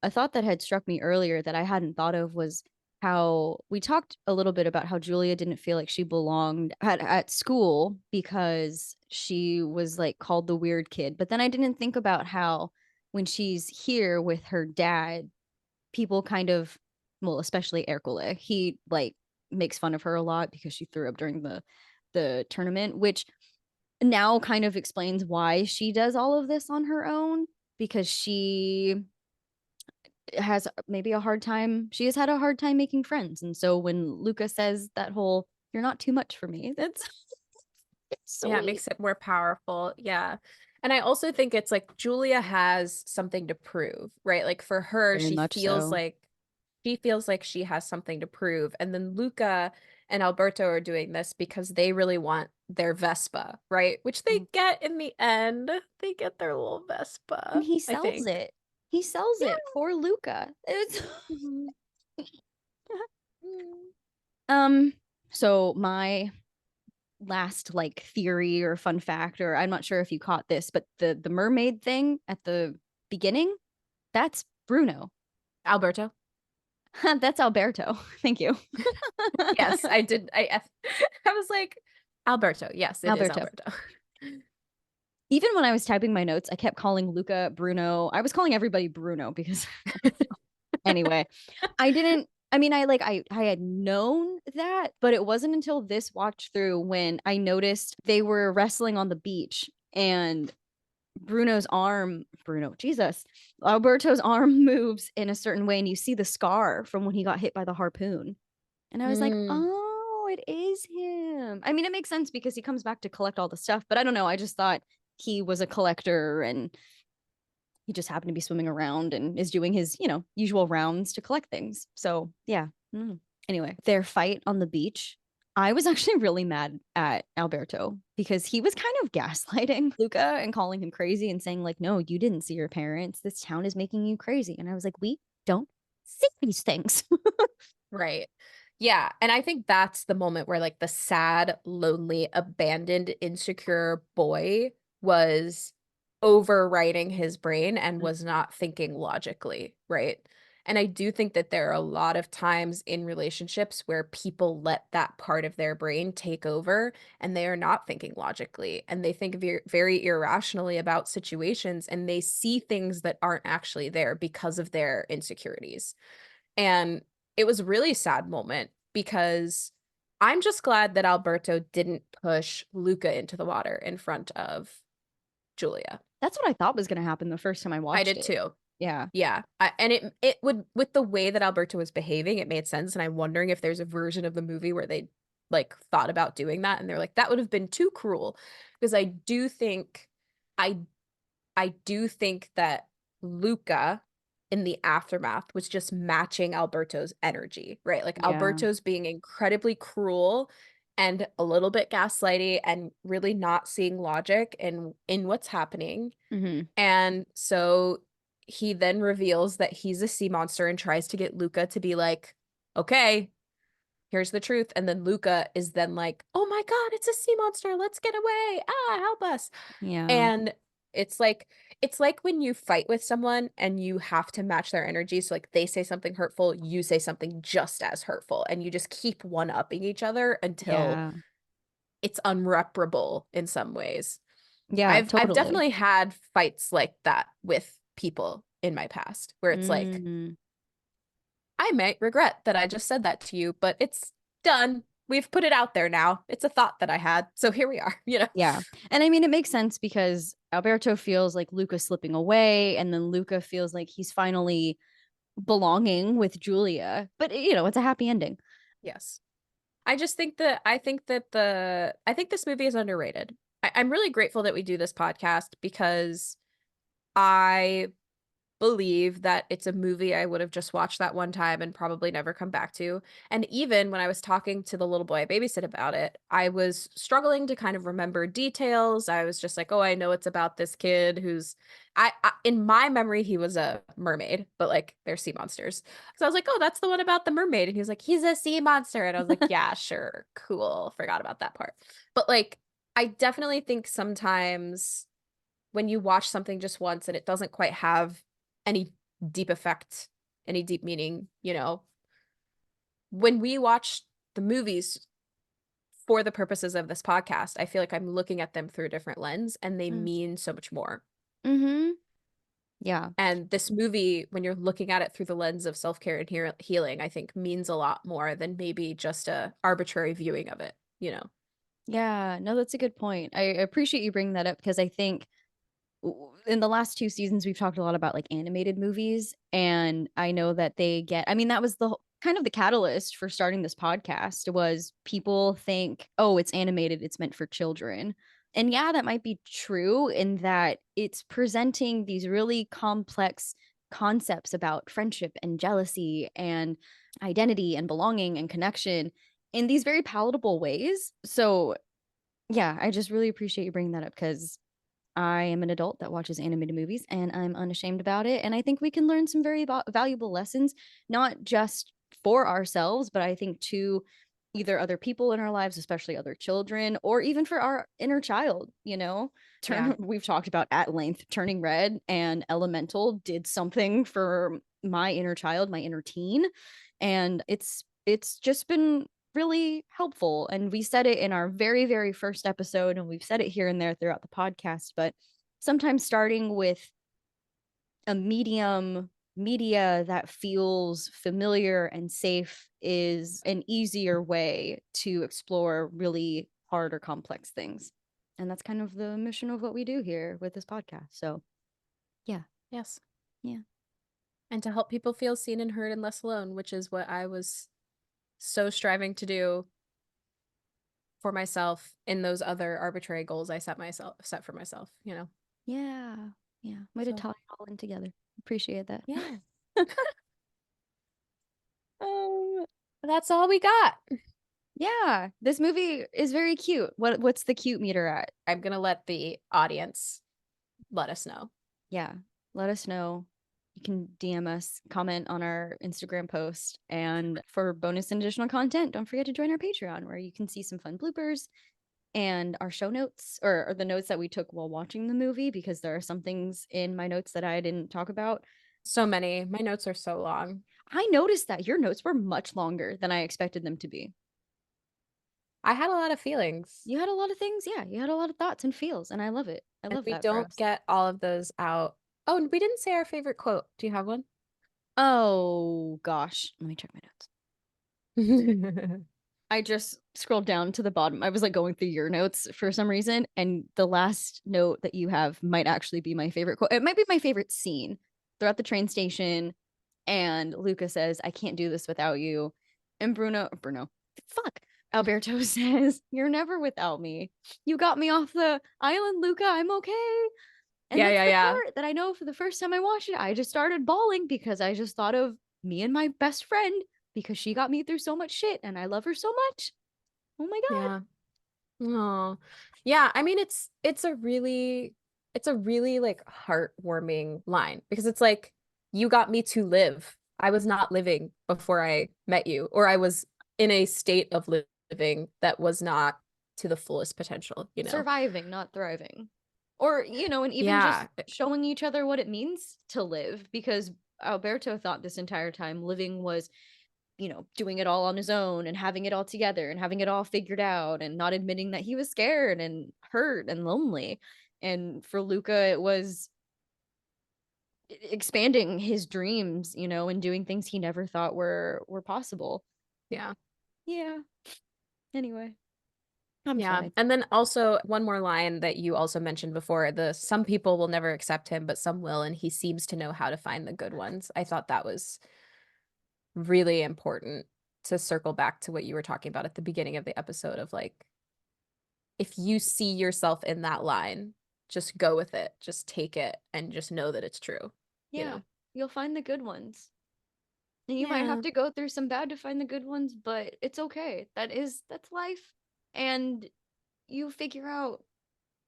Speaker 2: a thought that had struck me earlier that I hadn't thought of was how we talked a little bit about how Julia didn't feel like she belonged at school because she was like called the weird kid. But then I didn't think about how when she's here with her dad, people kind of, well, especially Ercole, he like makes fun of her a lot because she threw up during the tournament, which now kind of explains why she does all of this on her own because she has maybe a hard time. She has had a hard time making friends. And so when Luca says that whole, you're not too much for me, that's
Speaker 1: Yeah, it
Speaker 2: sweet.
Speaker 1: makes it more powerful. Yeah. And I also think it's like Julia has something to prove, right? Like for her,
Speaker 2: Very much so.
Speaker 1: she feels like she has something to prove. And then Luca and Alberto are doing this because they really want their Vespa, right? Which they
Speaker 2: Mhm.
Speaker 1: get in the end. They get their little
Speaker 2: And
Speaker 1: Vespa,
Speaker 2: he
Speaker 1: I
Speaker 2: sells
Speaker 1: think.
Speaker 2: it. He sells
Speaker 1: Yeah.
Speaker 2: it for Luca. It's
Speaker 1: Mhm. Mm.
Speaker 2: um so my last like theory or fun fact, or I'm not sure if you caught this, but the mermaid thing at the beginning, that's Bruno.
Speaker 1: Alberto.
Speaker 2: That's Alberto. Thank you.
Speaker 1: Yes, I did. I was like, Alberto. Yes, it is
Speaker 2: Alberto.
Speaker 1: Alberto.
Speaker 2: Even when I was typing my notes, I kept calling Luca Bruno. I was calling everybody Bruno because anyway, I didn't I mean I had known that, but it wasn't until this watch through when I noticed they were wrestling on the beach and Jesus, Alberto's arm moves in a certain way and you see the scar from when he got hit by the harpoon. And I was like,
Speaker 1: Mm.
Speaker 2: oh, it is him. I mean, it makes sense because he comes back to collect all the stuff, but I don't know. I just thought he was a collector and he just happened to be swimming around and is doing his, usual rounds to collect things. So, yeah. Anyway, their fight on the beach, I was actually really mad at Alberto because he was kind of gaslighting Luca and calling him crazy and saying, like, no, you didn't see your parents. This town is making you crazy. And I was like, we don't see these things.
Speaker 1: Right. Yeah. And I think that's the moment where like the sad, lonely, abandoned, insecure boy was overwriting his brain and was not thinking logically. Right. And I do think that there are a lot of times in relationships where people let that part of their brain take over and they are not thinking logically and they think very irrationally about situations and they see things that aren't actually there because of their insecurities. And it was a really sad moment because I'm just glad that Alberto didn't push Luca into the water in front of Julia.
Speaker 2: That's what I thought was going to happen the first time I
Speaker 1: I
Speaker 2: watched
Speaker 1: did
Speaker 2: it.
Speaker 1: too.
Speaker 2: Yeah.
Speaker 1: Yeah. And it would, with the way that Alberto was behaving, it made sense. And I'm wondering if there's a version of the movie where they like thought about doing that and they're like, that would have been too cruel. Because I I do think that Luca in the aftermath was just matching Alberto's energy, right? Like
Speaker 2: Yeah.
Speaker 1: Alberto's being incredibly cruel and a little bit gaslighty and really not seeing logic in what's happening.
Speaker 2: Hmm.
Speaker 1: And so he then reveals that he's a sea monster and tries to get Luca to be like, okay, here's the truth. And then Luca is then like, oh my God, it's a sea monster. Let's get away. Ah, help us.
Speaker 2: Yeah.
Speaker 1: And it's like it's like when you fight with someone and you have to match their energy. So like they say something hurtful, you say something just as hurtful, and you just keep one-upping each other until
Speaker 2: Yeah.
Speaker 1: it's unreparable in some ways.
Speaker 2: Yeah,
Speaker 1: I've
Speaker 2: totally.
Speaker 1: definitely had fights like that with people in my past where it's like,
Speaker 2: Mm.
Speaker 1: I might regret that I just said that to you, but it's done. We've put it out there now. It's a thought that I had. So here we are, you know?
Speaker 2: Yeah. And I mean, it makes sense because Alberto feels like Luca's slipping away, and then Luca feels like he's finally belonging with Julia. But, it's a happy ending.
Speaker 1: Yes. I think this movie is underrated. I'm really grateful that we do this podcast because I believe that it's a movie I would have just watched that one time and probably never come back to. And even when I was talking to the little boy I babysit about it, I was struggling to kind of remember details. I was just like, "Oh, I know it's about this kid who's I in my memory he was a mermaid, but like they're sea monsters." So I was like, "Oh, that's the one about the mermaid." And he was like, "He's a sea monster." And I was like, "Yeah, sure. Cool. Forgot about that part." But like I definitely think sometimes when you watch something just once and it doesn't quite have any deep effect, any deep meaning, when we watch the movies for the purposes of this podcast, I feel like I'm looking at them through a different lens and they
Speaker 2: Mm.
Speaker 1: mean so much more.
Speaker 2: Mm-hmm. Yeah.
Speaker 1: And this movie, when you're looking at it through the lens of self-care and healing, I think means a lot more than maybe just a arbitrary viewing of it, you know?
Speaker 2: Yeah. No, that's a good point. I appreciate you bringing that up because I think in the last two seasons we've talked a lot about like animated movies, and I know that I mean, that was kind of the catalyst for starting this podcast. Was people think, oh, it's animated, it's meant for children. And yeah, that might be true in that it's presenting these really complex concepts about friendship and jealousy and identity and belonging and connection in these very palatable ways. So yeah, I just really appreciate you bringing that up because I am an adult that watches animated movies and I'm unashamed about it. And I think we can learn some very valuable lessons, not just for ourselves, but I think to either other people in our lives, especially other children, or even for our inner child,
Speaker 1: Yeah.
Speaker 2: We've talked about at length Turning Red, and Elemental did something for my inner child, my inner teen. And it's just been really helpful. And we said it in our very, very first episode, and we've said it here and there throughout the podcast. But sometimes starting with a media that feels familiar and safe is an easier way to explore really hard or complex things. And that's kind of the mission of what we do here with this podcast. So, yeah.
Speaker 1: Yes.
Speaker 2: Yeah.
Speaker 1: And to help people feel seen and heard and less alone, which is what I was so striving to do for myself in those other arbitrary goals I set for myself, you know?
Speaker 2: Yeah. Yeah. Way to
Speaker 1: So,
Speaker 2: tie it all in together. Appreciate that.
Speaker 1: yeah. Um, that's all we got.
Speaker 2: Yeah, this movie is very cute. What's the cute meter at?
Speaker 1: I'm gonna let the audience let us know.
Speaker 2: Yeah, let us know. You can DM us, comment on our Instagram post, and for bonus and additional content, don't forget to join our Patreon where you can see some fun bloopers and our show notes or the notes that we took while watching the movie because there are some things in my notes that I didn't talk about.
Speaker 1: So many. My notes are so long.
Speaker 2: I noticed that your notes were much longer than I expected them to be.
Speaker 1: I had a lot of feelings,
Speaker 2: You had a lot of things, yeah. You had a lot of thoughts and feels, and I love it. I
Speaker 1: and
Speaker 2: love
Speaker 1: we
Speaker 2: that for
Speaker 1: don't
Speaker 2: us.
Speaker 1: get all of those out. Oh, and we didn't say our favorite quote. Do you have one?
Speaker 2: Oh gosh, let me check my notes. I just scrolled down to the bottom. I was like going through your notes for some reason, and the last note that you have might actually be my favorite quote. It might be my favorite scene. They're at the train station, and Luca says, "I can't do this without you," and Bruno, fuck. Alberto says, "You're never without me. You got me off the island, Luca. I'm okay." And
Speaker 1: Yeah,
Speaker 2: that's
Speaker 1: yeah,
Speaker 2: the
Speaker 1: yeah.
Speaker 2: part that I know for the first time I watched it, I just started bawling because I just thought of me and my best friend because she got me through so much shit and I love her so much. Oh my God.
Speaker 1: Yeah. Oh. Yeah, I mean it's a really like heartwarming line because it's like you got me to live. I was not living before I met you, or I was in a state of living that was not to the fullest potential, you know?
Speaker 2: Surviving, not thriving. Or, and even just
Speaker 1: Yeah.
Speaker 2: showing each other what it means to live, because Alberto thought this entire time living was, doing it all on his own and having it all together and having it all figured out and not admitting that he was scared and hurt and lonely. And for Luca, it was expanding his dreams, and doing things he never thought were possible.
Speaker 1: Yeah.
Speaker 2: Yeah. Anyway, I'm
Speaker 1: Yeah.
Speaker 2: sorry.
Speaker 1: And then also one more line that you also mentioned before, the some people will never accept him, but some will, and he seems to know how to find the good ones. I thought that was really important to circle back to what you were talking about at the beginning of the episode of like, if you see yourself in that line, just go with it, just take it, and just know that it's true, you
Speaker 2: Yeah,
Speaker 1: know?
Speaker 2: you'll find the good ones. And you might have
Speaker 1: Yeah.
Speaker 2: to go through some bad to find the good ones, but it's okay. That's life. And you figure out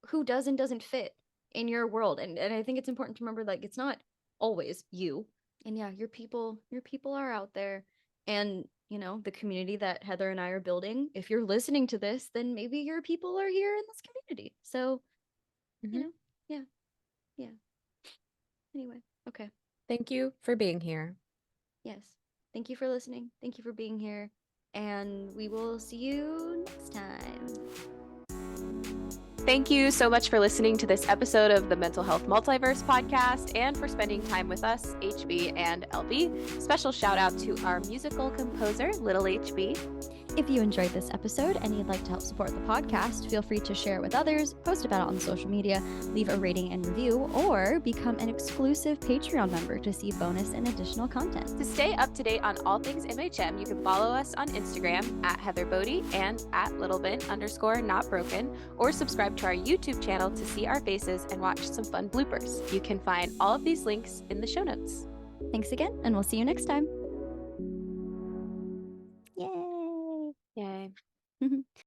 Speaker 2: who does and doesn't fit in your world. And I think it's important to remember, like, it's not always you. And yeah, your people are out there. And the community that Heather and I are building, if you're listening to this, then maybe your people are here in this community. So,
Speaker 1: Mhm.
Speaker 2: yeah, yeah. Anyway, okay.
Speaker 1: Thank you for being here.
Speaker 2: Yes. Thank you for listening. Thank you for being here. And we will see you next time.
Speaker 1: Thank you so much for listening to this episode of the Mental Health Multiverse podcast and for spending time with us, HB and LB. Special shout out to our musical composer, Little HB.
Speaker 2: If you enjoyed this episode and you'd like to help support the podcast, feel free to share it with others, post about it on social media, leave a rating and review, or become an exclusive Patreon member to see bonus and additional content.
Speaker 1: To stay up to date on all things MHM, you can follow us on Instagram at Heather Bodie and at littlebit_notbroken, or subscribe to our YouTube channel to see our faces and watch some fun bloopers. You can find all of these links in the show notes.
Speaker 2: Thanks again, and we'll see you next time.